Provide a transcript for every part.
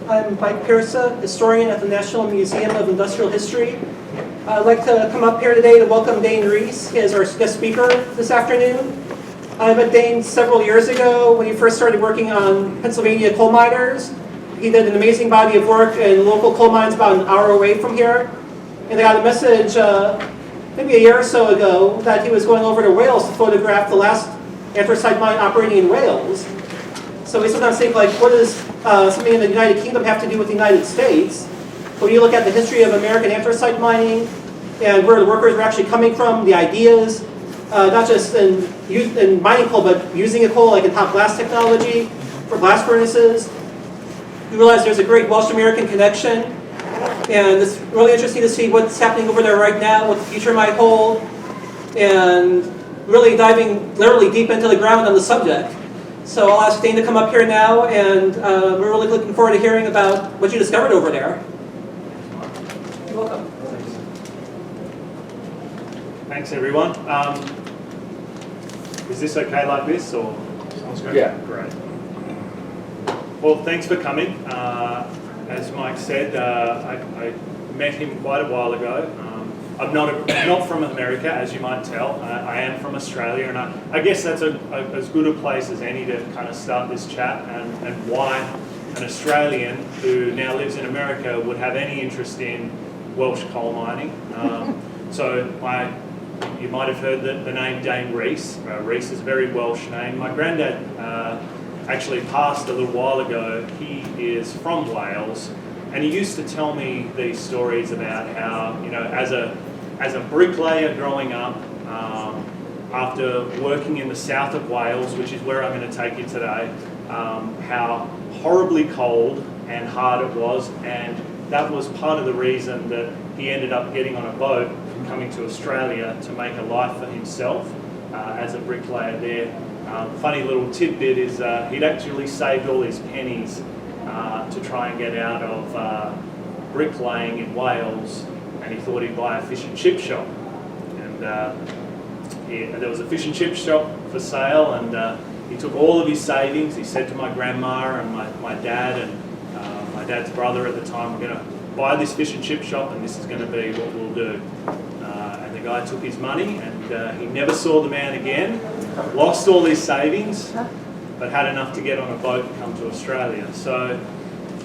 I'm Mike Pierce, historian at the National Museum of Industrial History. I'd like to come up here today to welcome Dane Rhys as our guest speaker this afternoon. I met Dane several years ago when he first started working on Pennsylvania coal miners. He did an amazing body of work in local coal mines about an hour away from here. And I got a message maybe a year or so ago that he was going over to Wales to photograph the last anthracite mine operating in Wales. So we sometimes think, like, what does something in the United Kingdom have to do with the United States? But when you look at the history of American anthracite mining and where the workers were actually coming from, the ideas, not just in mining coal, but using a coal like in hot blast technology for blast furnaces, you realize there's a great Welsh-American connection. And it's really interesting to see what's happening over there right now, what the future might hold, and really diving literally deep into the ground on the subject. So I'll ask Dane to come up here now, and we're really looking forward to hearing about what you discovered over there. You're welcome. Thanks, everyone. Is this okay like this, or? Sounds good. Yeah, great. Well, thanks for coming. As Mike said, I met him quite a while ago. I'm not from America, as you might tell. I am from Australia, and I guess that's as good a place as any to kind of start this chat, and why an Australian who now lives in America would have any interest in Welsh coal mining. You might have heard the name Dane Rhys. Rhys is a very Welsh name. My granddad actually passed a little while ago. He is from Wales, and he used to tell me these stories about how, you know, as a bricklayer growing up, after working in the south of Wales, which is where I'm going to take you today, how horribly cold and hard it was, and that was part of the reason that he ended up getting on a boat and coming to Australia to make a life for himself as a bricklayer there. Funny little tidbit is he'd actually saved all his pennies to try and get out of bricklaying in Wales, and he thought he'd buy a fish and chip shop. And there was a fish and chip shop for sale, and he took all of his savings. He said to my grandma and my dad and my dad's brother at the time, "We're going to buy this fish and chip shop, and this is going to be what we'll do." And the guy took his money, and he never saw the man again, lost all his savings, but had enough to get on a boat and come to Australia. So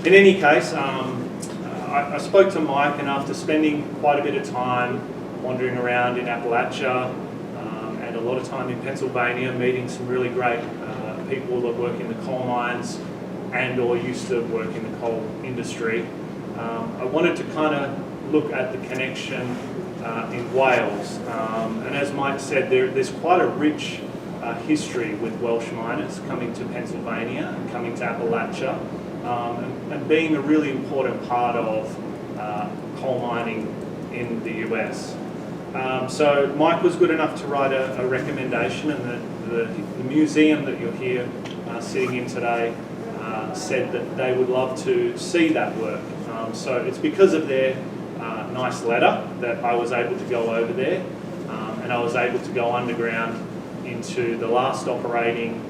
in any case, I spoke to Mike, and after spending quite a bit of time wandering around in Appalachia and a lot of time in Pennsylvania, meeting some really great people that work in the coal mines and or used to work in the coal industry, I wanted to kind of look at the connection in Wales. And as Mike said, there's quite a rich history with Welsh miners coming to Pennsylvania and coming to Appalachia, and being a really important part of coal mining in the US. So Mike was good enough to write a recommendation, and the museum that you're here sitting in today said that they would love to see that work. So it's because of their nice letter that I was able to go over there, and I was able to go underground into the last operating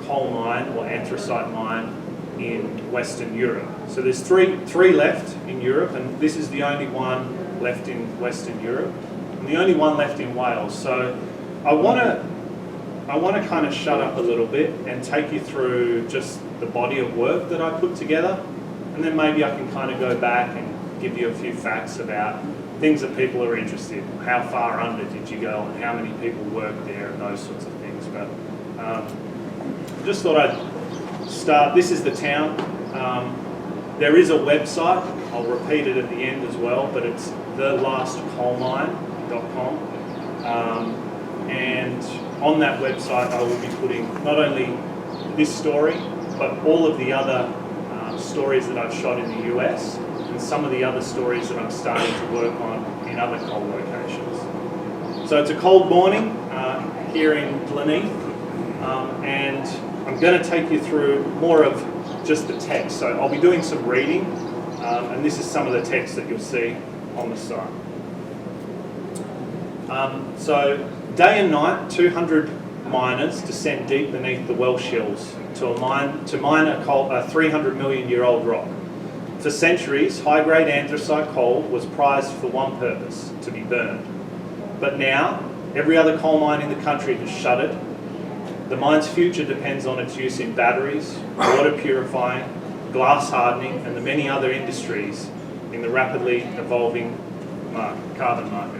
coal mine or anthracite mine in Western Europe. So there's three left in Europe, and this is the only one left in Western Europe, and the only one left in Wales. So I want to kind of shut up a little bit and take you through just the body of work that I put together, and then maybe I can kind of go back and give you a few facts about things that people are interested in. How far under did you go, and how many people worked there, and those sorts of things. But just thought I'd start. This is the town. There is a website. I'll repeat it at the end as well, but it's thelastcoalmine.com. And on that website, I will be putting not only this story, but all of the other stories that I've shot in the US, and some of the other stories that I'm starting to work on in other coal locations. So it's a cold morning here in Gleneath, and I'm going to take you through more of just the text. So I'll be doing some reading, and this is some of the text that you'll see on the site. So day and night, 200 miners descend deep beneath the Welsh hills to mine a 300 million year old rock. For centuries, high-grade anthracite coal was prized for one purpose, to be burned. But now, every other coal mine in the country has shuttered. The mine's future depends on its use in batteries, water purifying, glass hardening, and the many other industries in the rapidly evolving carbon market.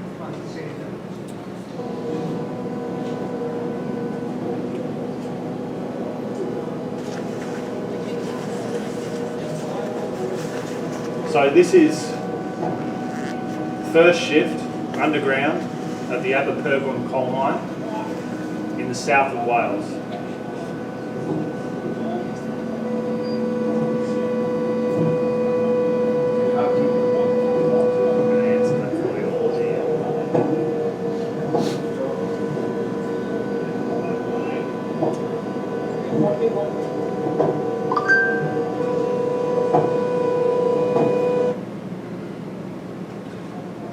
So this is first shift underground at the Aberpergwm coal mine in the south of Wales.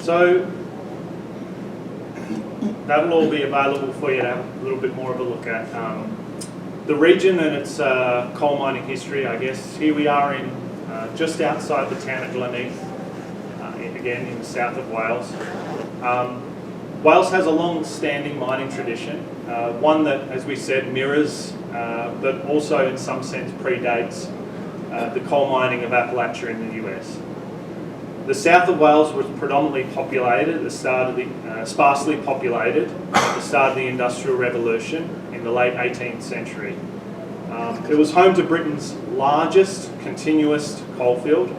So that'll all be available for you to have a little bit more of a look at. The region and its coal mining history, I guess. Here we are in just outside the town of Gleneath, again in the south of Wales. Wales has a long-standing mining tradition, one that, as we said, mirrors, but also in some sense predates the coal mining of Appalachia in the US. The south of Wales was predominantly populated at the start of the, sparsely populated at the start of the Industrial Revolution in the late 18th century. It was home to Britain's largest continuous coalfield,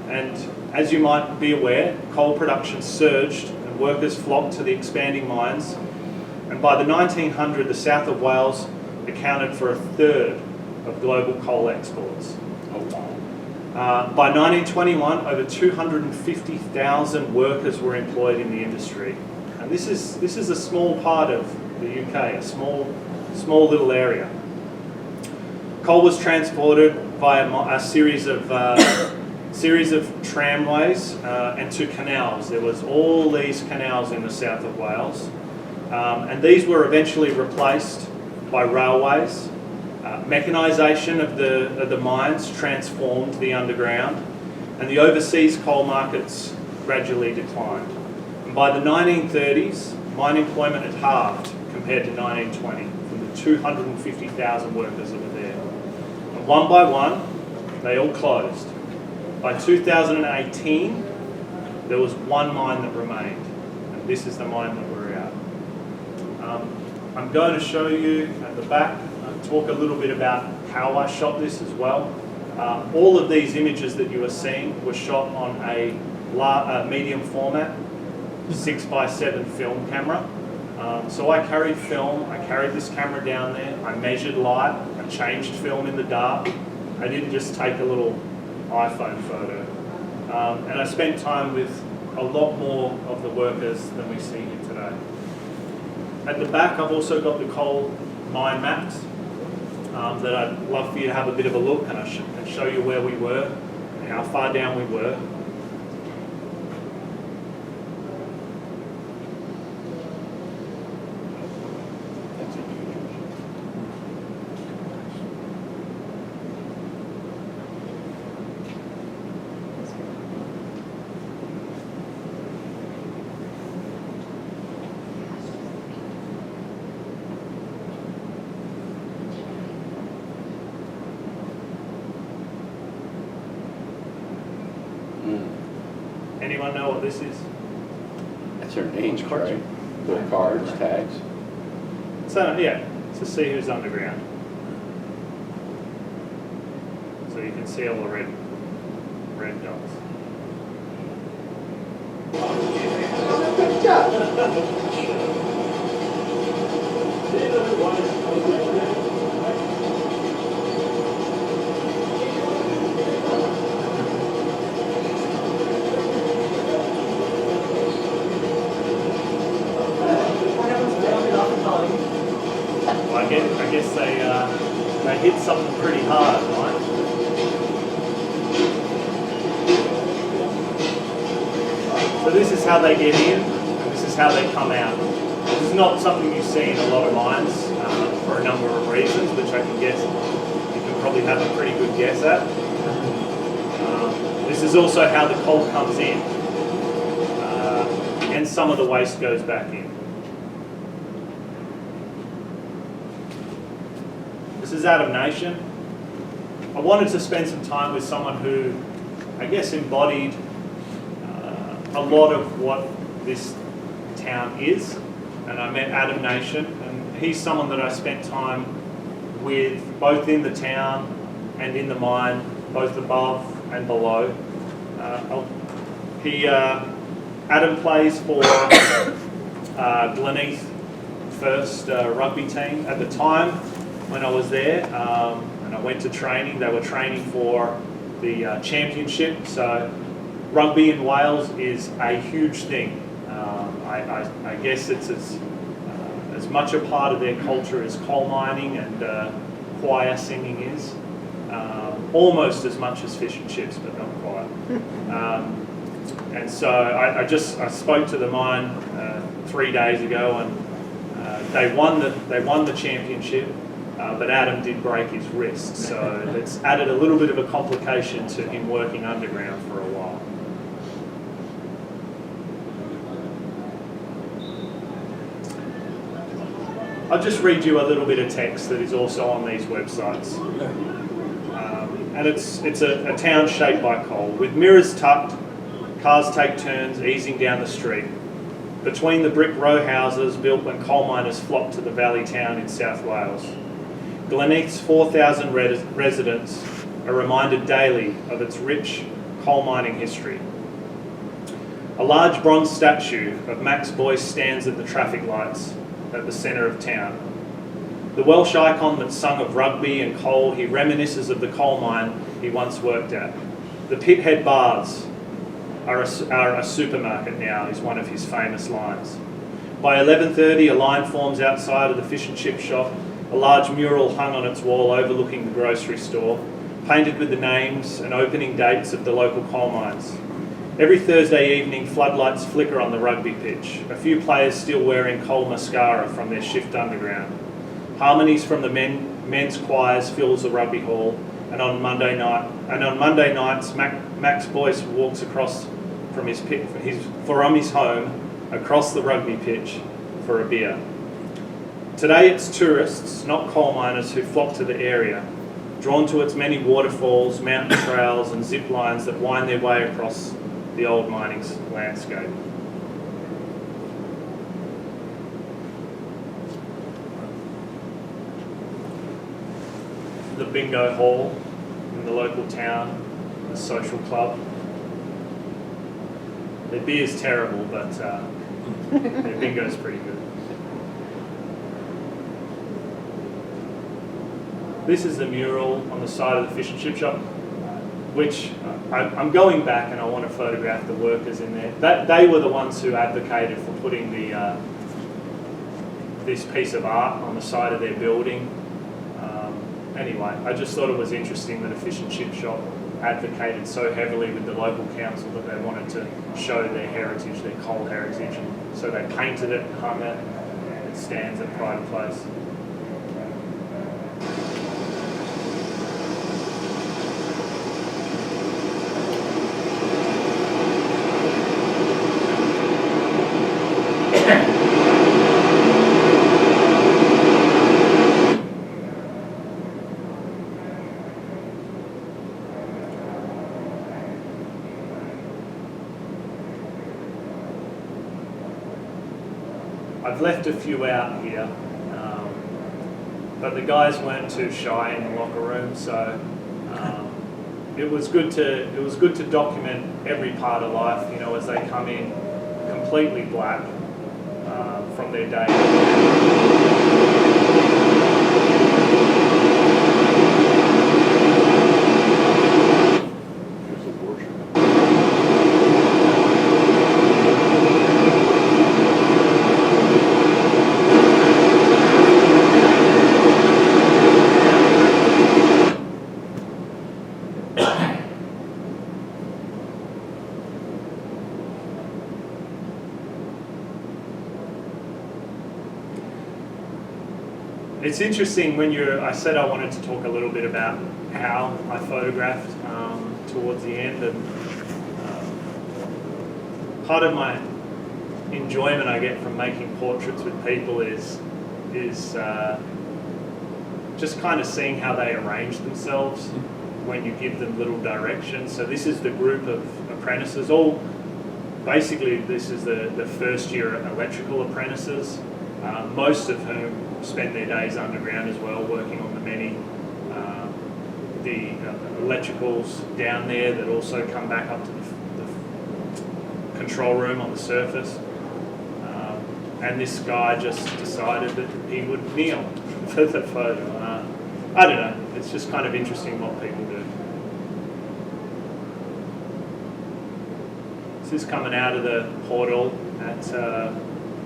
and as you might be aware, coal production surged and workers flocked to the expanding mines, and by the 1900s the south of Wales accounted for a third of global coal exports. By 1921, over 250,000 workers were employed in the industry, and this is a small part of the UK, a small little area. Coal was transported via a series of tramways and to canals. There was all these canals in the south of Wales, and these were eventually replaced by railways. Mechanisation of the mines transformed the underground, and the overseas coal markets gradually declined. And by the 1930s, mine employment had halved compared to 1920, from the 250,000 workers that were there. And one by one, they all closed. By 2018, there was one mine that remained, and this is the mine that we're at. I'm going to show you at the back, talk a little bit about how I shot this as well. All of these images that you are seeing were shot on a medium format 6x7 film camera. So I carried film, I carried this camera down there, I measured light, I changed film in the dark. I didn't just take a little iPhone photo. And I spent time with a lot more of the workers than we see here today. At the back I've also got the coal mine maps that I'd love for you to have a bit of a look, and and show you where we were and how far down we were. Anyone know what this is? That's their names, right? Little cards, tags. So yeah, to see who's underground. So you can see all the red dots. I guess they hit something pretty hard, right? So this is how they get in, and this is how they come out. This is not something you see in a lot of mines for a number of reasons, which I can guess you can probably have a pretty good guess at. This is also how the coal comes in, and some of the waste goes back in. This is Adam Nation. I wanted to spend some time with someone who, I guess, embodied a lot of what this town is, and I met Adam Nation, and he's someone that I spent time with both in the town and in the mine, both above and below. Adam plays for Gleneath first rugby team. At the time when I was there, and I went to training, they were training for the championship, so rugby in Wales is a huge thing. I guess it's as much a part of their culture as coal mining and choir singing is. Almost as much as fish and chips, but not quite. And so I spoke to the mine 3 days ago, and they won the championship, but Adam did break his wrist, so it's added a little bit of a complication to him working underground for a while. I'll just read you a little bit of text that is also on these websites. And it's a town shaped by coal. With mirrors tucked, cars take turns easing down the street. Between the brick row houses built when coal miners flocked to the valley town in South Wales. Gleneath's 4,000 residents are reminded daily of its rich coal mining history. A large bronze statue of Max Boyce stands at the traffic lights at the centre of town. The Welsh icon that sung of rugby and coal, he reminisces of the coal mine he once worked at. The Pithead Baths are a supermarket now, is one of his famous lines. By 11:30, a line forms outside of the fish and chip shop, a large mural hung on its wall overlooking the grocery store, painted with the names and opening dates of the local coal mines. Every Thursday evening, floodlights flicker on the rugby pitch, a few players still wearing coal mascara from their shift underground. Harmonies from the men's choirs fills the rugby hall, and on Monday nights, Max Boyce walks across from his home across the rugby pitch for a beer. Today it's tourists, not coal miners, who flock to the area, drawn to its many waterfalls, mountain trails and zip lines that wind their way across the old mining landscape. The bingo hall in the local town, the social club. Their beer's terrible, but their bingo's pretty good. This is the mural on the side of the fish and chip shop, which I'm going back and I want to photograph the workers in there. They were the ones who advocated for putting this piece of art on the side of their building. Anyway, I just thought it was interesting that a fish and chip shop advocated so heavily with the local council that they wanted to show their heritage, their coal heritage, and so they painted it and hung it. It stands at pride of place. I've left a few out here, but the guys weren't too shy in the locker room, so it was good to document every part of life, you know, as they come in completely black from their day. It's interesting when I said I wanted to talk a little bit about how I photographed towards the end, and part of my enjoyment I get from making portraits with people is just kind of seeing how they arrange themselves when you give them little direction. So this is the group of apprentices. Basically this is the first year electrical apprentices, most of whom spend their days underground as well, working on the many electricals down there that also come back up to the control room on the surface. And this guy just decided that he would kneel for the photo. I don't know, it's just kind of interesting what people do. This is coming out of the portal at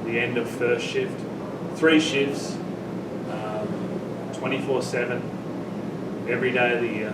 the end of first shift. 3 shifts, 24/7, every day of the year.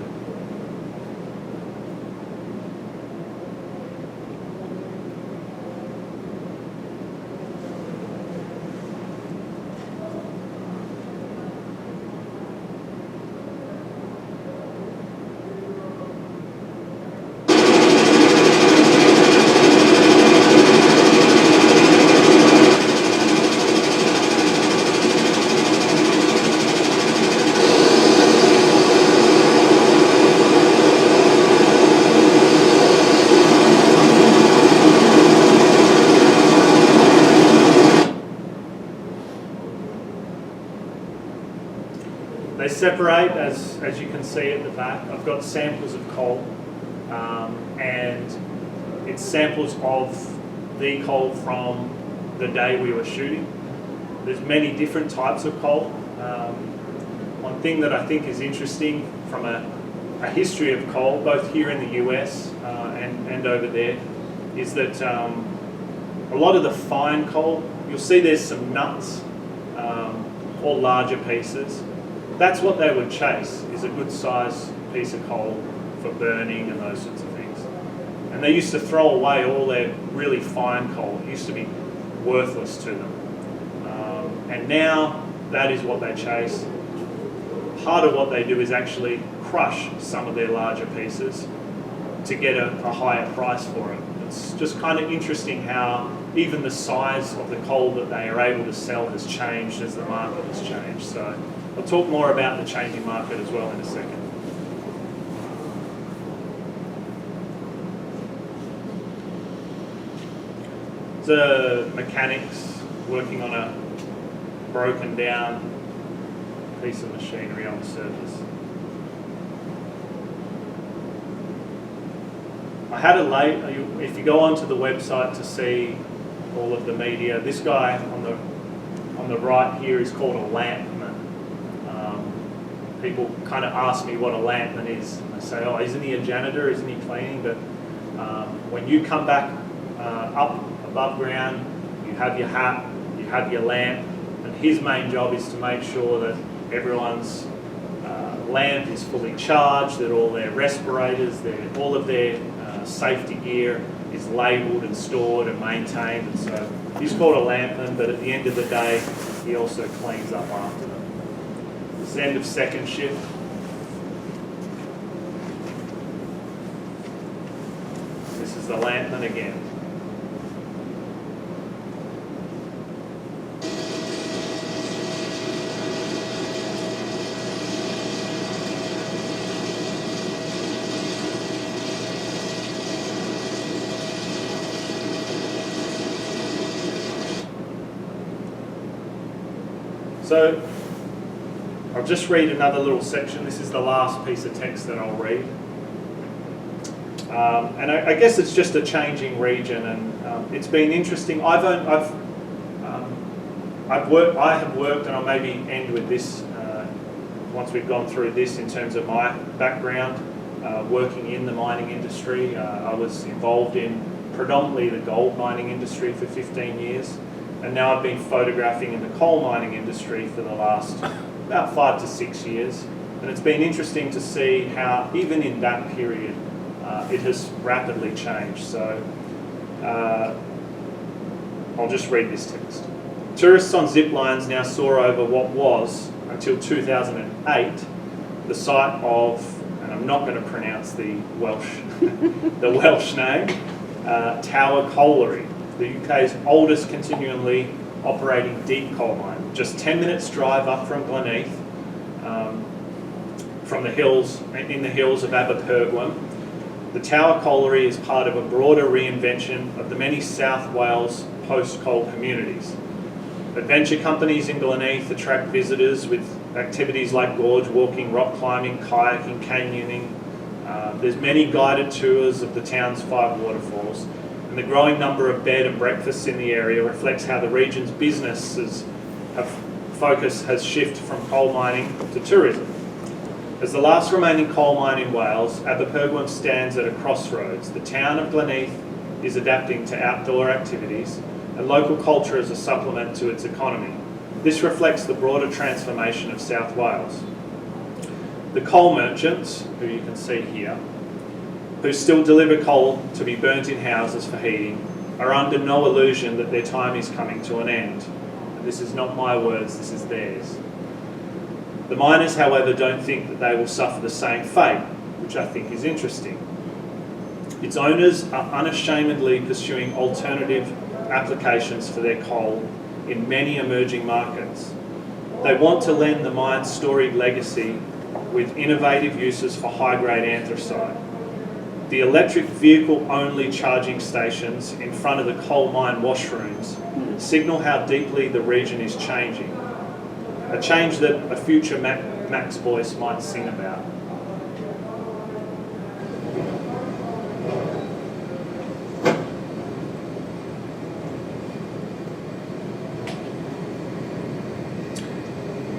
They separate, as you can see at the back. I've got samples of coal, and it's samples of the coal from the day we were shooting. There's many different types of coal. One thing that I think is interesting from a history of coal, both here in the US and over there, is that a lot of the fine coal, you'll see there's some nuts or larger pieces. That's what they would chase, is a good sized piece of coal for burning and those sorts of things. And they used to throw away all their really fine coal. It used to be worthless to them. And now that is what they chase. Part of what they do is actually crush some of their larger pieces to get a higher price for it. It's just kind of interesting how even the size of the coal that they are able to sell has changed as the market has changed. So I'll talk more about the changing market as well in a second. The mechanics working on a broken down piece of machinery on the surface. I had a if you go onto the website to see all of the media, this guy on the right here is called a lampman. People kind of ask me what a lampman is. I say, oh, isn't he a janitor? Isn't he cleaning? But when you come back up above ground, you have your hat, you have your lamp, and his main job is to make sure that everyone's lamp is fully charged, that all their respirators, all of their safety gear is labelled and stored and maintained. And so he's called a lampman, but at the end of the day, he also cleans up after them. This is the end of second shift. This is the lampman again. So I'll just read another little section. This is the last piece of text that I'll read. And I guess it's just a changing region, and it's been interesting. I have worked, and I'll maybe end with this once we've gone through this in terms of my background, working in the mining industry. I was involved in predominantly the gold mining industry for 15 years. And now I've been photographing in the coal mining industry for the last about 5 to 6 years. And it's been interesting to see how, even in that period, it has rapidly changed. So I'll just read this text. Tourists on zip lines now soar over what was, until 2008, the site of, and and I'm not going to pronounce the Welsh, the Welsh name, Tower Colliery, the UK's oldest continually operating deep coal mine. Just 10 minutes drive up from Gleneath, from the hills, in the hills of Aberpergwm. The Tower Colliery is part of a broader reinvention of the many South Wales post-coal communities. Adventure companies in Gleneath attract visitors with activities like gorge walking, rock climbing, kayaking, canyoning. There's many guided tours of the town's 5 waterfalls, and the growing number of bed and breakfasts in the area reflects how the region's businesses focus has shifted from coal mining to tourism. As the last remaining coal mine in Wales, Aberpergwm stands at a crossroads. The town of Gleneath is adapting to outdoor activities and local culture as a supplement to its economy. This reflects the broader transformation of South Wales. The coal merchants, who you can see here, who still deliver coal to be burnt in houses for heating, are under no illusion that their time is coming to an end. And this is not my words, this is theirs. The miners, however, don't think that they will suffer the same fate, which I think is interesting. Its owners are unashamedly pursuing alternative applications for their coal in many emerging markets. They want to lend the mine's storied legacy with innovative uses for high-grade anthracite. The electric vehicle-only charging stations in front of the coal mine washrooms signal how deeply the region is changing. A change that a future Max voice might sing about.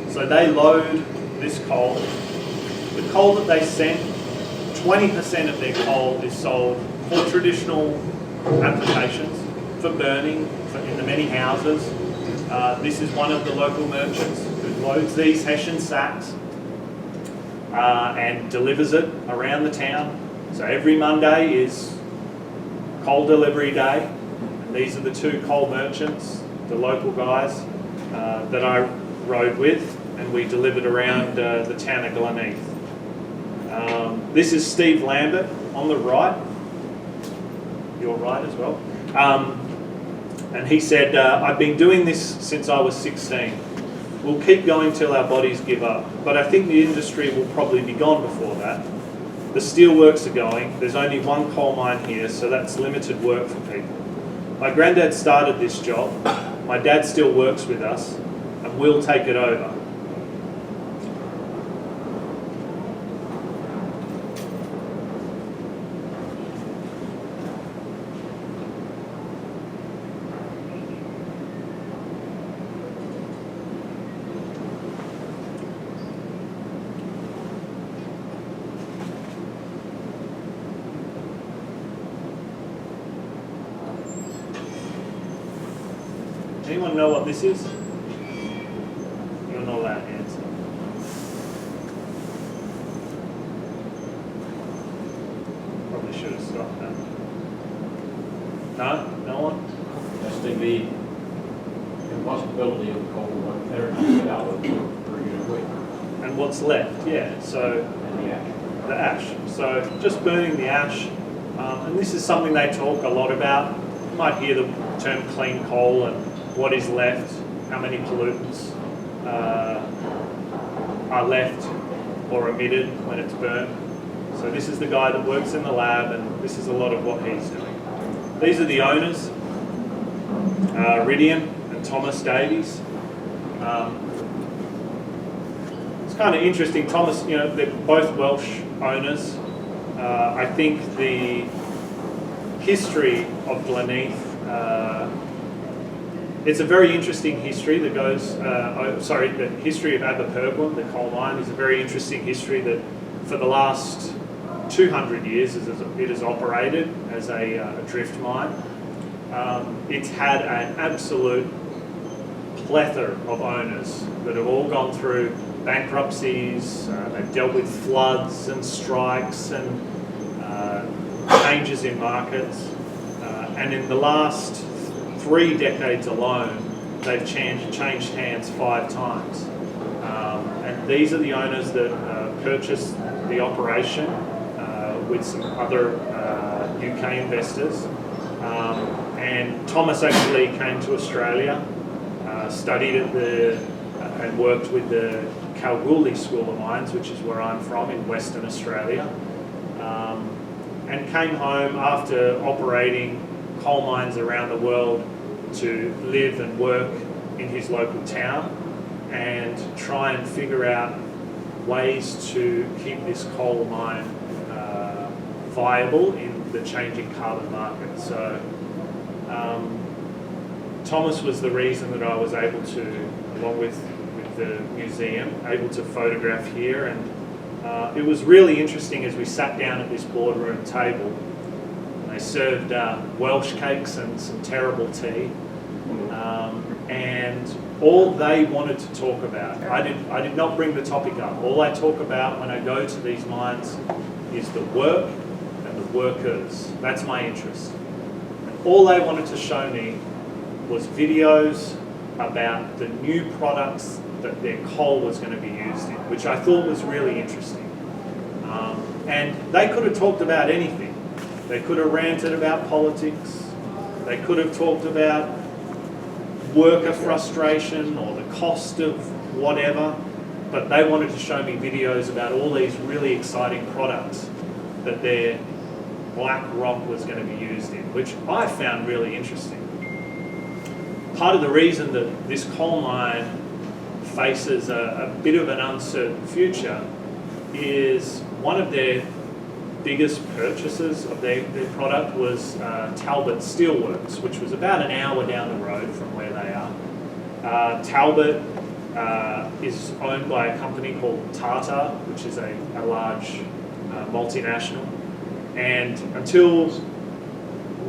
So they load this coal. The coal that they send, 20% of their coal is sold for traditional applications, for burning, in the many houses. This is one of the local merchants who loads these Hessian sacks and delivers it around the town. So every Monday is coal delivery day. And these are the 2 coal merchants, the local guys that I rode with, and we delivered around the town of Gleneath. This is Steve Lambert on the right, your right as well. And he said, I've been doing this since I was 16. We'll keep going till our bodies give up, but I think the industry will probably be gone before that. The steelworks are going, there's only one coal mine here, so that's limited work for people. My granddad started this job, my dad still works with us, and we'll take it over. Anyone know what this is? You're not allowed to answer. Probably should have stopped that. No? No one? Testing the impossibility of coal energy output per unit weight. And what's left? Yeah, so And the ash. the ash. So just burning the ash. And this is something they talk a lot about. You might hear the term clean coal and what is left, how many pollutants are left or emitted when it's burnt. So this is the guy that works in the lab, and this is a lot of what he's doing. These are the owners, Ridian and Thomas Davies. It's kind of interesting. Thomas, you know, they're both Welsh owners. I think the history of Gleneath, it's a very interesting history that goes, the history of Aberpergwm, the coal mine, is a very interesting history that for the last 200 years it has operated as a drift mine. It's had an absolute plethora of owners that have all gone through bankruptcies, they've dealt with floods and strikes and changes in markets. And in the last 3 decades alone, they've changed hands 5 times. And these are the owners that purchased the operation with some other UK investors. And Thomas actually came to Australia, studied at and worked with the Kalgoorlie School of Mines, which is where I'm from in Western Australia, and came home after operating coal mines around the world to live and work in his local town and try and figure out ways to keep this coal mine viable in the changing carbon market. So Thomas was the reason that I was able to, along with the museum, able to photograph here, and it was really interesting as we sat down at this boardroom table. They served Welsh cakes and some terrible tea, and all they wanted to talk about, I did not bring the topic up, all I talk about when I go to these mines is the work and the workers. That's my interest. And all they wanted to show me was videos about the new products that their coal was going to be used in, which I thought was really interesting. And they could have talked about anything. They could have ranted about politics. They could have talked about worker frustration or the cost of whatever, but they wanted to show me videos about all these really exciting products that their black rock was going to be used in, which I found really interesting. Part of the reason that this coal mine faces a bit of an uncertain future is one of their biggest purchases of their product was Talbot Steelworks, which was about an hour down the road from where they are. Talbot is owned by a company called Tata, which is a large multinational. And until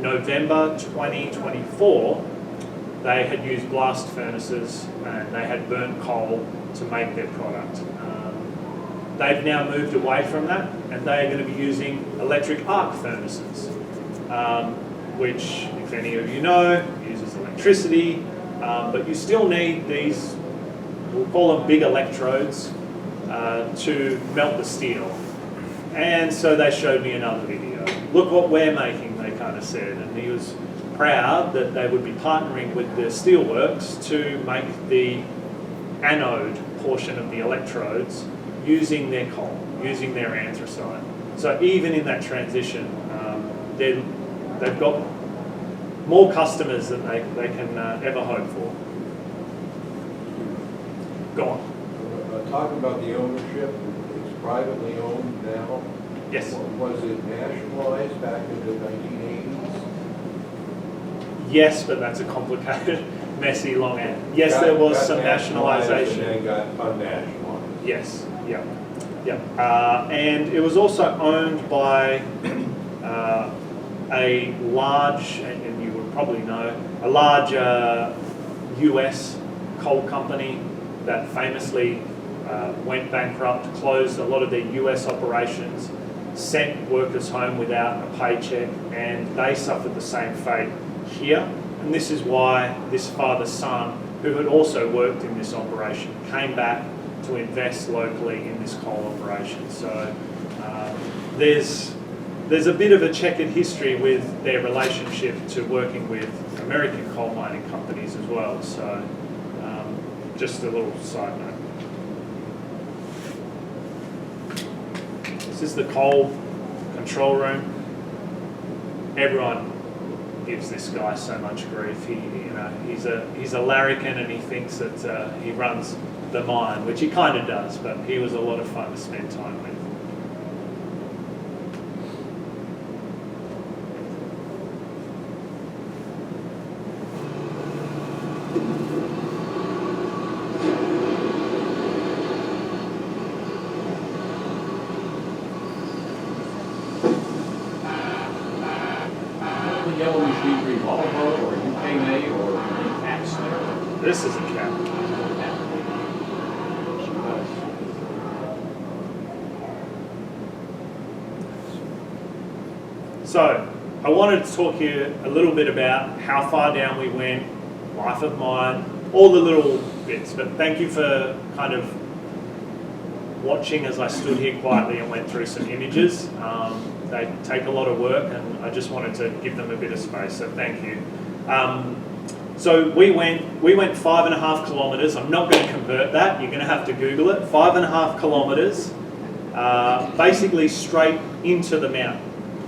November 2024, they had used blast furnaces and they had burnt coal to make their product. They've now moved away from that, and they are going to be using electric arc furnaces, which, if any of you know, uses electricity, but you still need these, we'll call them big electrodes, to melt the steel. And so they showed me another video. Look what we're making, they kind of said, and he was proud that they would be partnering with the steelworks to make the anode portion of the electrodes using their coal, using their anthracite. So even in that transition, they've got more customers than they can ever hope for. Go on. Talking about the ownership, it's privately owned now. Yes. Was it nationalized back in the 1980s? Yes, but that's a complicated, messy, long answer. Yes, there was some nationalisation. And then got unnationalized. Yes, yeah, yeah. And it was also owned by a large, and you would probably know, a large US coal company that famously went bankrupt, closed a lot of their US operations, sent workers home without a paycheck, and they suffered the same fate here. And this is why this father-son, who had also worked in this operation, came back to invest locally in this coal operation. So there's a bit of a checkered history with their relationship to working with American coal mining companies as well. So just a little side note. This is the coal control room. Everyone gives this guy so much grief. He's a larrikin and he thinks that he runs the mine, which he kind of does, but he was a lot of fun to spend time with. The yellow machine revolver or UK made or tax there. This is a cap. So, I wanted to talk to you a little bit about how far down we went, life of mine, all the little bits, but thank you for kind of watching as I stood here quietly and went through some images. They take a lot of work, and I just wanted to give them a bit of space, so thank you. So we went 5.5 kilometres. I'm not going to convert that, you're going to have to Google it. 5.5 kilometres, basically straight into the mountain.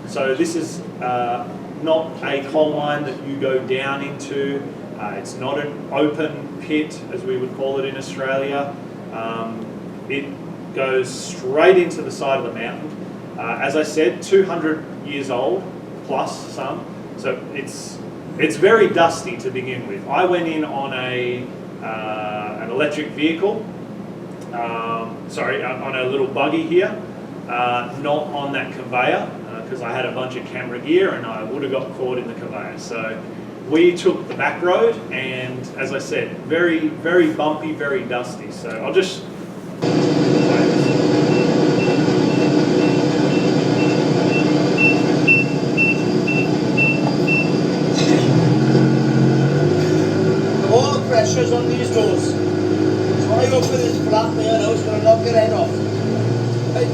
So this is not a coal mine that you go down into. It's not an open pit, as we would call it in Australia. It goes straight into the side of the mountain. As I said, 200 years old, plus some. So it's very dusty to begin with. I went in on an electric vehicle, on a little buggy here, not on that conveyor, because I had a bunch of camera gear and I would have got caught in the conveyor. So we took the back road, and as I said, very, very bumpy, very dusty. So I'll just all the pressures on these doors. So when I go for this flat there, now it's going to knock your head off. Right?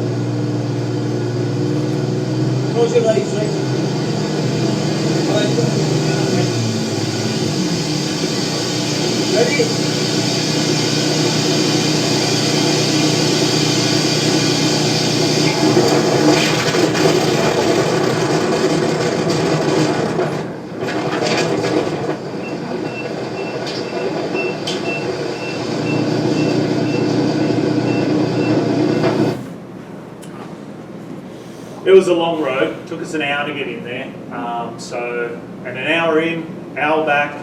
Close your eyes, right? Alright. Ready? It was a long road. It took us an hour to get in there. And an hour in, hour back,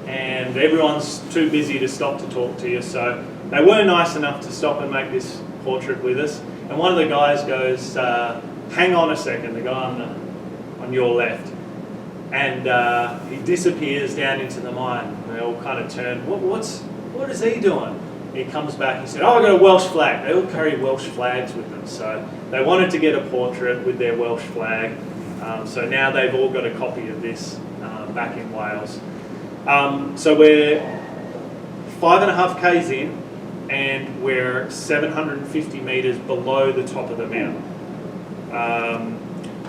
and everyone's too busy to stop to talk to you. So they were nice enough to stop and make this portrait with us. And one of the guys goes, "Hang on a second," the guy on your left. And he disappears down into the mine. They all kind of turn, what is he doing? He comes back, he said, "Oh, I got a Welsh flag." They all carry Welsh flags with them. So they wanted to get a portrait with their Welsh flag. So now they've all got a copy of this back in Wales. So we're 5.5 k's in, and we're 750 metres below the top of the mountain.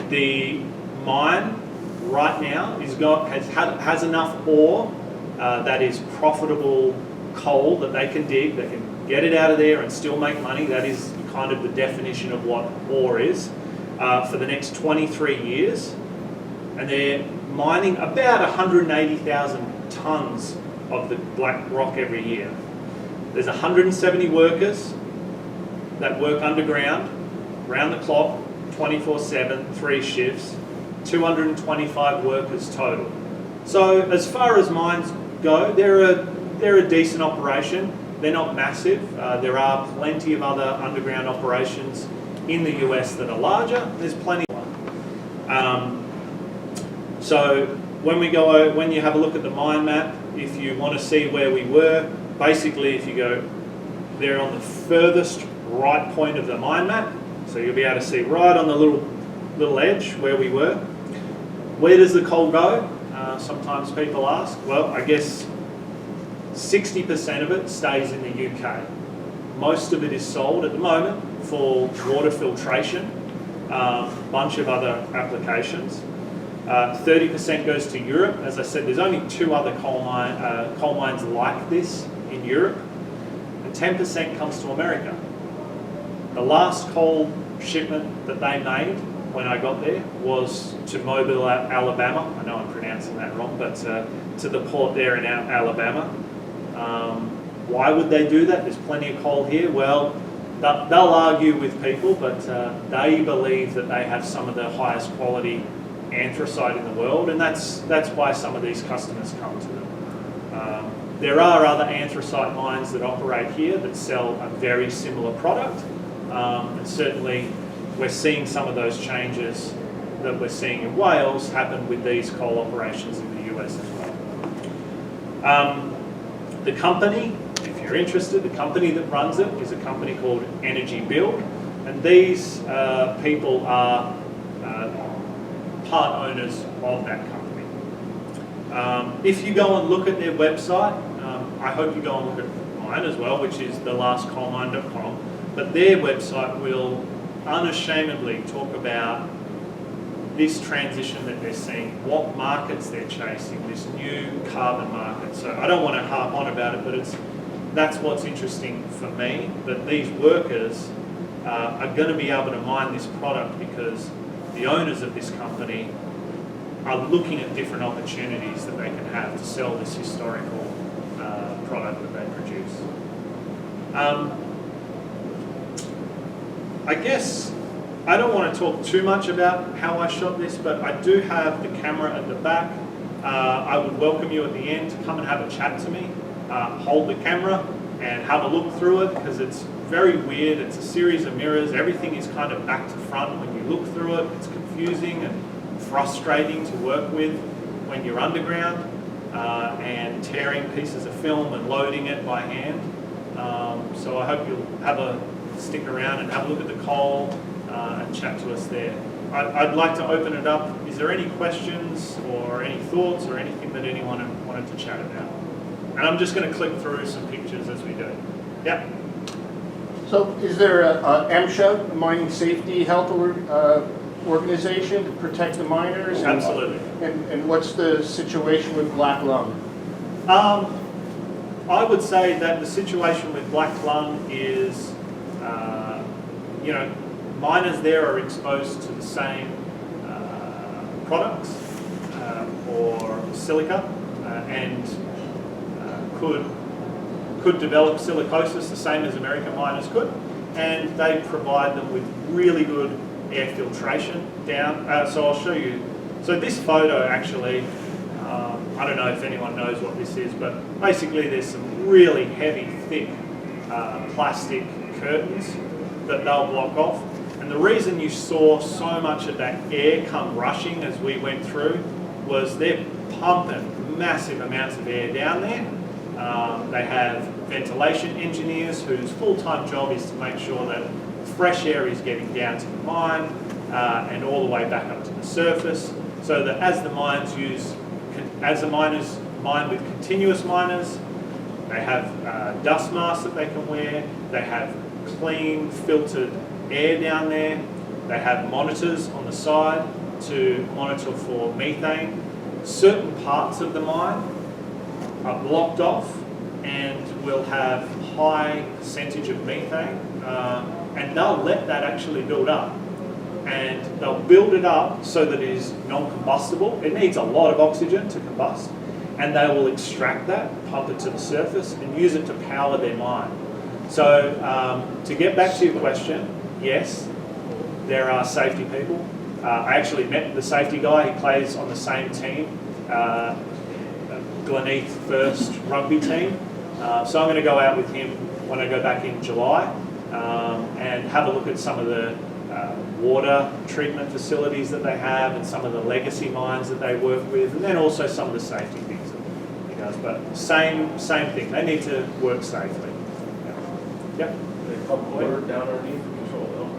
The mine right now has enough ore that is profitable coal that they can dig. They can get it out of there and still make money. That is kind of the definition of what ore is, for the next 23 years. And they're mining about 180,000 tonnes of the black rock every year. There's 170 workers that work underground, round the clock, 24/7, 3 shifts, 225 workers total. So as far as mines go, they're a decent operation. They're not massive. There are plenty of other underground operations in the US that are larger. There's plenty. So when you have a look at the mine map, if you want to see where we were, basically if you go there on the furthest right point of the mine map, so you'll be able to see right on the little edge where we were. Where does the coal go? Sometimes people ask. Well, I guess 60% of it stays in the UK. Most of it is sold at the moment for water filtration, a bunch of other applications. 30% goes to Europe. As I said, there's only 2 other coal mines like this in Europe, and 10% comes to America. The last coal shipment that they made when I got there was to Mobile, Alabama. I know I'm pronouncing that wrong, but to the port there in Alabama. Why would they do that? There's plenty of coal here. Well, they'll argue with people, but they believe that they have some of the highest quality anthracite in the world, and that's why some of these customers come to them. There are other anthracite mines that operate here that sell a very similar product, and certainly we're seeing some of those changes that we're seeing in Wales happen with these coal operations in the US as well. The company, if you're interested, the company that runs it is a company called Energy Build, and these people are part owners of that company. If you go and look at their website, I hope you go and look at mine as well, which is thelastcoalmine.com. but their website will unashamedly talk about this transition that they're seeing, what markets they're chasing, this new carbon market. So I don't want to harp on about it, but that's what's interesting for me, that these workers are going to be able to mine this product because the owners of this company are looking at different opportunities that they can have to sell this historical product that they produce. I guess I don't want to talk too much about how I shot this, but I do have the camera at the back. I would welcome you at the end to come and have a chat to me. Hold the camera and have a look through it, because it's very weird. It's a series of mirrors. Everything is kind of back to front when you look through it. It's confusing and frustrating to work with when you're underground and tearing pieces of film and loading it by hand. So I hope you'll have a stick around and have a look at the coal and chat to us there. I'd like to open it up. Is there any questions or any thoughts or anything that anyone wanted to chat about? And I'm just going to click through some pictures as we go. Yeah. So is there a MSHA, a Mining Safety Health organization to protect the miners? Absolutely. And what's the situation with black lung? I would say that the situation with black lung is, miners there are exposed to the same products or silica and could develop silicosis the same as American miners could, and they provide them with really good air filtration down. So I'll show you. So this photo actually, I don't know if anyone knows what this is, but basically there's some really heavy, thick plastic curtains that they'll block off. And the reason you saw so much of that air come rushing as we went through was they're pumping massive amounts of air down there. They have ventilation engineers whose full-time job is to make sure that fresh air is getting down to the mine and all the way back up to the surface, so that as the miners mine with continuous miners, they have dust masks that they can wear, they have clean, filtered air down there, they have monitors on the side to monitor for methane. Certain parts of the mine are blocked off and will have high percentage of methane, and they'll let that actually build up. And they'll build it up so that it is non-combustible. It needs a lot of oxygen to combust, and they will extract that, pump it to the surface, and use it to power their mine. So to get back to your question, yes, there are safety people. I actually met the safety guy. He plays on the same team, Gleneath First rugby team. So I'm going to go out with him when I go back in July and have a look at some of the water treatment facilities that they have and some of the legacy mines that they work with, and then also some of the safety things that he does. But same thing. They need to work safely. Yep. They pump water down underneath to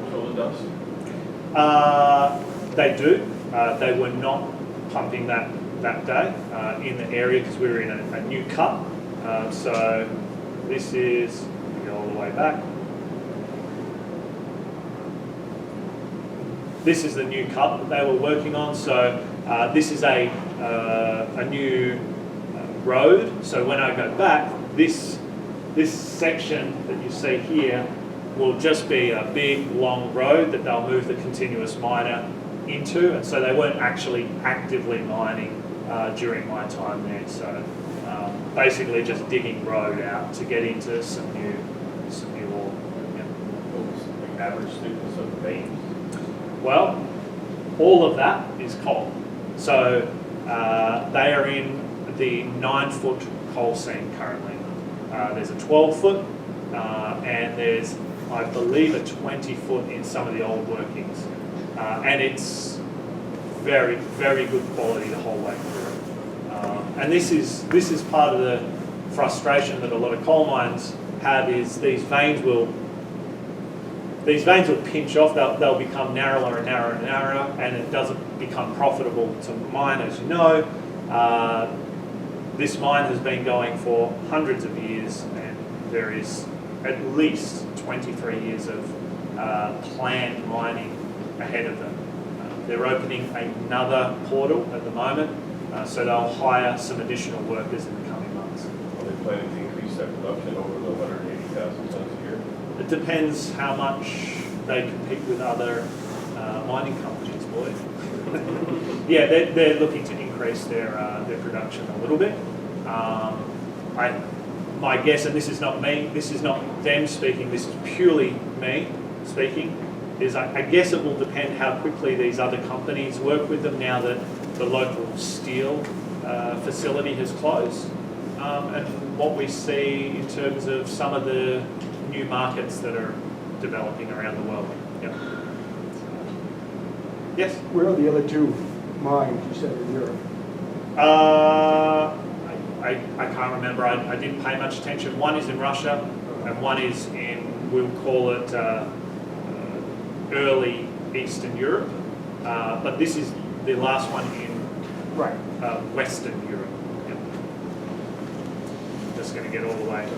control the dust? They do. They were not pumping that day in the area because we were in a new cut. So this is, we go all the way back. This is the new cut that they were working on. So this is a new road. So when I go back, this section that you see here will just be a big long road that they'll move the continuous miner into, and so they weren't actually actively mining during my time there. So basically just digging road out to get into some new ore. Yeah. What was the average thickness of the veins? Well, all of that is coal. So they are in the 9-foot coal seam currently. There's a 12-foot and there's, I believe, a 20-foot in some of the old workings. And it's very, very good quality the whole way through. And this is part of the frustration that a lot of coal mines have, is these veins will pinch off. They'll become narrower and narrower and narrower, and it doesn't become profitable to mine, as you know. This mine has been going for hundreds of years, and there is at least 23 years of planned mining ahead of them. They're opening another portal at the moment, so they'll hire some additional workers in the coming months. Are they planning to increase that production over the 180,000 tons a year? It depends how much they compete with other mining companies, boy. Yeah, they're looking to increase their production a little bit. My guess, and this is not me, this is not them speaking, this is purely me speaking, is I guess it will depend how quickly these other companies work with them now that the local steel facility has closed, and what we see in terms of some of the new markets that are developing around the world. Yep. Yes? Where are the other two mines you said in Europe? I can't remember. I didn't pay much attention. One is in Russia, and one is in, we'll call it early Eastern Europe. But this is the last one in Western Europe. Yep. Just going to get all the way to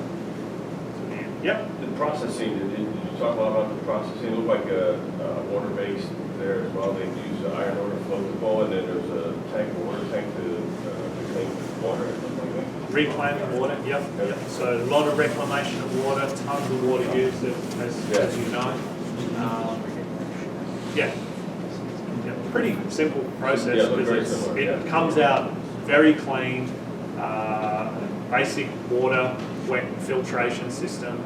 the end. Yep. The processing, did you talk a lot about the processing? It looked like a water-based there as well. They use iron ore to float the coal, and then there's a water tank to reclaim water or something like that. Reclaiming water, yep. So a lot of reclamation of water, tons of water used, as you know. Yeah. Pretty simple process because it comes out very clean, basic water, wet filtration system,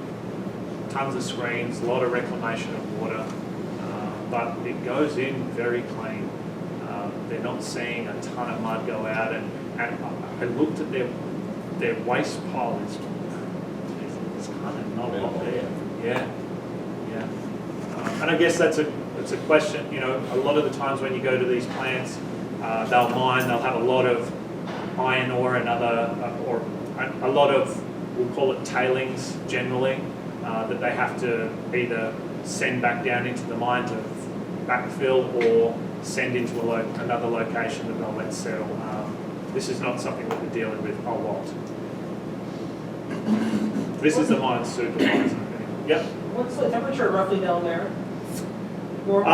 tons of screens, a lot of reclamation of water, but it goes in very clean. They're not seeing a ton of mud go out, and I looked at their waste pile is kind of not a lot there. Yeah. And I guess it's a question, you know, a lot of the times when you go to these plants, they'll have a lot of iron ore and or a lot of, we'll call it tailings generally, that they have to either send back down into the mine to backfill or send into another location that they'll let settle. This is not something that we're dealing with a lot. This is the mine supervisor. Yep. What's the temperature roughly down there? Or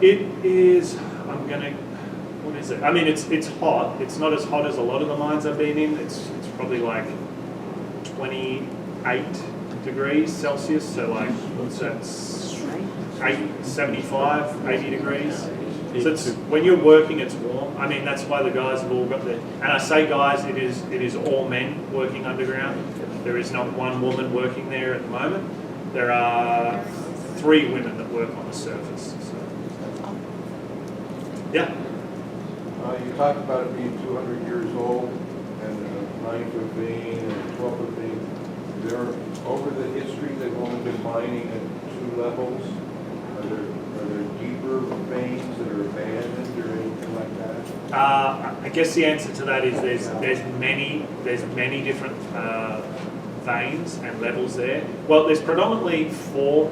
it is, what is it? I mean, it's hot. It's not as hot as a lot of the mines I've been in. It's probably like 28 degrees Celsius, so like, what's that, 75, 80 degrees. So when you're working, it's warm. I mean, that's why the guys have all got and I say guys, it is all men working underground. There is not one woman working there at the moment. There are 3 women that work on the surface. So. Yeah. You talked about it being 200 years old and a 9-foot vein and a 12-foot vein. Over the history, they've only been mining at 2 levels. Are there deeper veins that are abandoned or anything like that? I guess the answer to that is there's many different veins and levels there. Well, there's predominantly 4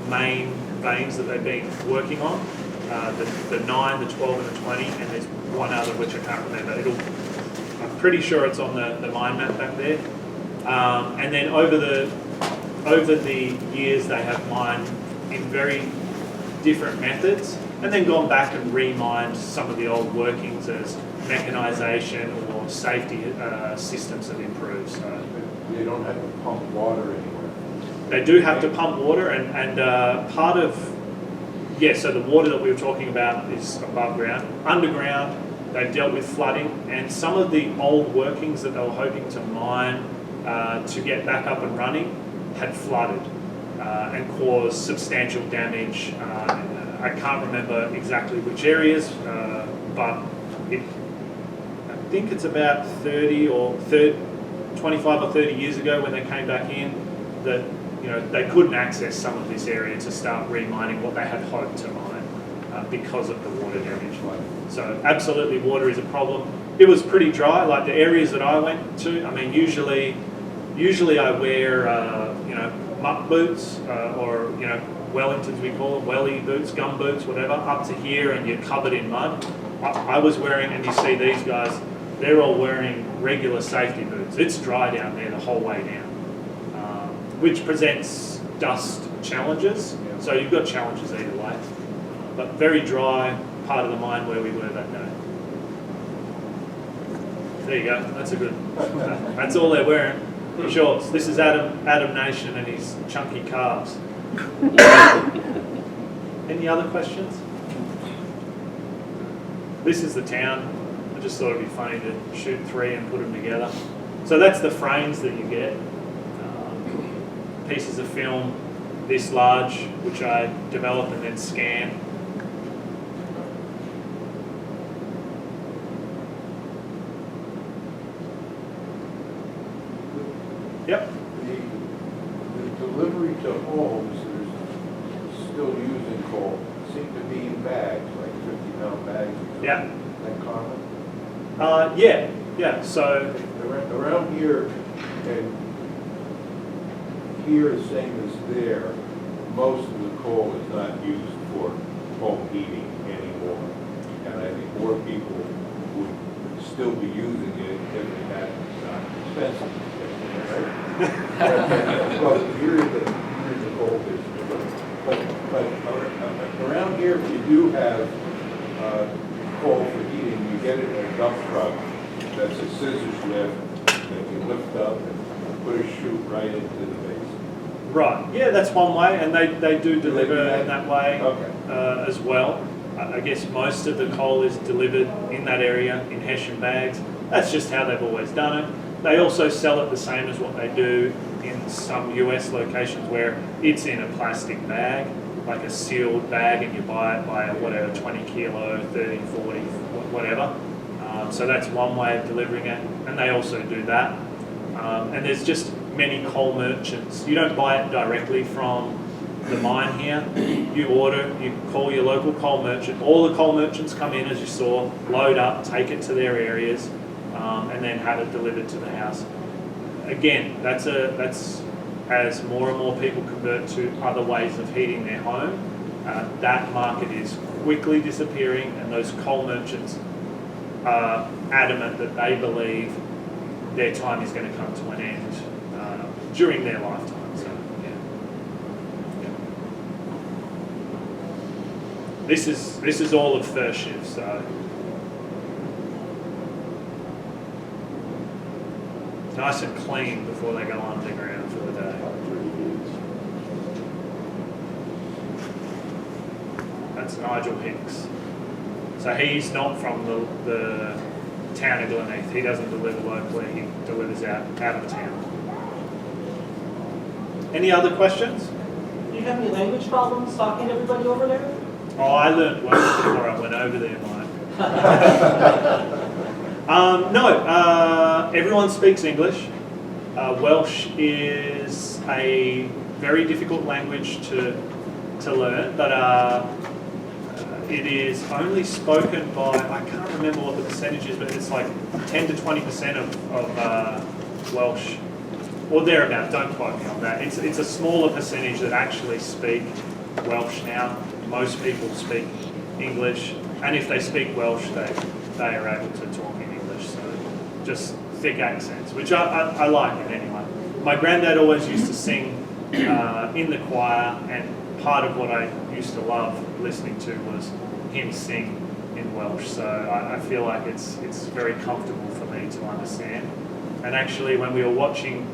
main veins that they've been working on. The 9, the 12 and the 20, and there's one other which I can't remember. I'm pretty sure it's on the mine map back there. And then over the years they have mined in very different methods and then gone back and remined some of the old workings as mechanisation or safety systems have improved. So They don't have to pump water anywhere. they do have to pump water, and part of, so the water that we were talking about is above ground. Underground, they've dealt with flooding, and some of the old workings that they were hoping to mine to get back up and running had flooded and caused substantial damage. I can't remember exactly which areas, but I think it's about 25 or 30 years ago when they came back in that they couldn't access some of this area to start remining what they had hoped to mine because of the water damage. So absolutely water is a problem. It was pretty dry, like the areas that I went to. I mean, usually I wear muck boots or Wellingtons, we call them, welly boots, gum boots, whatever, up to here, and you're covered in mud. I was wearing, and you see these guys, they're all wearing regular safety boots. It's dry down there the whole way down. which presents dust challenges. So you've got challenges either way. But very dry part of the mine where we were that day. There you go. That's a good. That's all they're wearing. Shorts. This is Adam Nation and his chunky calves. Any other questions? This is the town. I just thought it'd be funny to shoot 3 and put them together. So that's the frames that you get. Pieces of film this large, which I develop and then scan. Yep. The delivery to homes, there's still using coal, seem to be in bags, like 50-pound bags. Yeah. Is that common? Yeah. So Around here, and here the same as there, most of the coal is not used for home heating anymore. And I think more people would still be using it if it had not expensive. Right? Well, here's the coal business. But around here, if you do have coal for heating, you get it in a dump truck that's a scissors lift that you lift up and put a chute right into the base. right, yeah, that's one way, and they do deliver in that way Okay. as well. I guess most of the coal is delivered in that area in Hessian bags. That's just how they've always done it. They also sell it the same as what they do in some US locations where it's in a plastic bag, like a sealed bag, and you buy it by whatever, 20 kilo, 30, 40, whatever. So that's one way of delivering it, and they also do that. And there's just many coal merchants. You don't buy it directly from the mine here. You order, you call your local coal merchant. All the coal merchants come in, as you saw, load up, take it to their areas, and then have it delivered to the house. Again, that's as more and more people convert to other ways of heating their home, that market is quickly disappearing, and those coal merchants are adamant that they believe their time is going to come to an end during their lifetime. So, yeah. This is all of first shift. So nice and clean before they go underground for the day. That's Nigel Hicks. So he's not from the town of Gleneath. He doesn't deliver locally, he delivers out of town. Any other questions? Do you have any language problems talking to everybody over there? Oh, I learned Welsh before I went over there, Mike. No, everyone speaks English. Welsh is a very difficult language to learn, but it is only spoken by, I can't remember what the percentage is, but it's like 10 to 20% of Welsh, or thereabout, don't quote me on that. It's a smaller percentage that actually speak Welsh now. Most people speak English, and if they speak Welsh, they are able to talk in English, so just thick accents, which I like it anyway. My granddad always used to sing in the choir, and part of what I used to love listening to was him sing in Welsh, so I feel like it's very comfortable for me to understand. And actually, when we were watching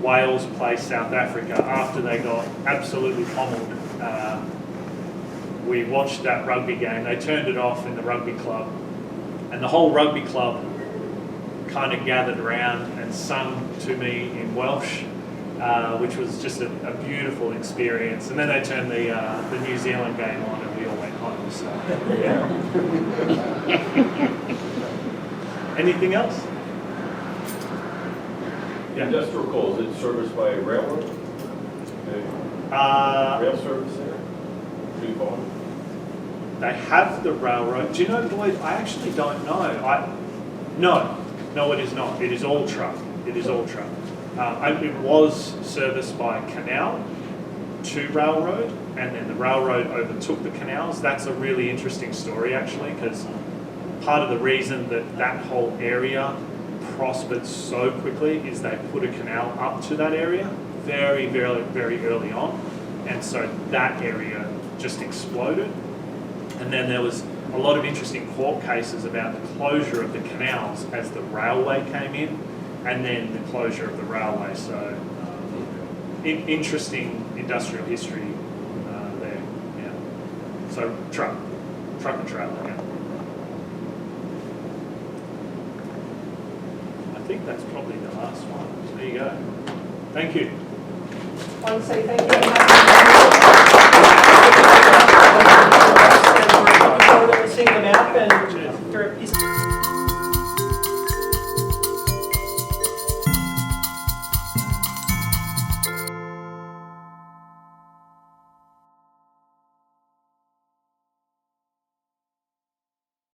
Wales play South Africa after they got absolutely pommeled, we watched that rugby game. They turned it off in the rugby club, and the whole rugby club kind of gathered around and sung to me in Welsh, which was just a beautiful experience. And then they turned the New Zealand game on, and we all went home. So, yeah. Anything else? Yeah. Industrial coal, is it serviced by a railroad? Rail service there? Too far? They have the railroad. Do you know, Boyd? I actually don't know. No, it is not. It is all truck. It is all truck. It was serviced by canal to railroad, and then the railroad overtook the canals. That's a really interesting story, actually, because part of the reason that whole area prospered so quickly is they put a canal up to that area very, very, very early on, and so that area just exploded. And then there was a lot of interesting court cases about the closure of the canals as the railway came in, and then the closure of the railway. So interesting industrial history there. Yeah. So truck and trailer. Yeah. I think that's probably the last one. There you go. Thank you. I want to say thank you.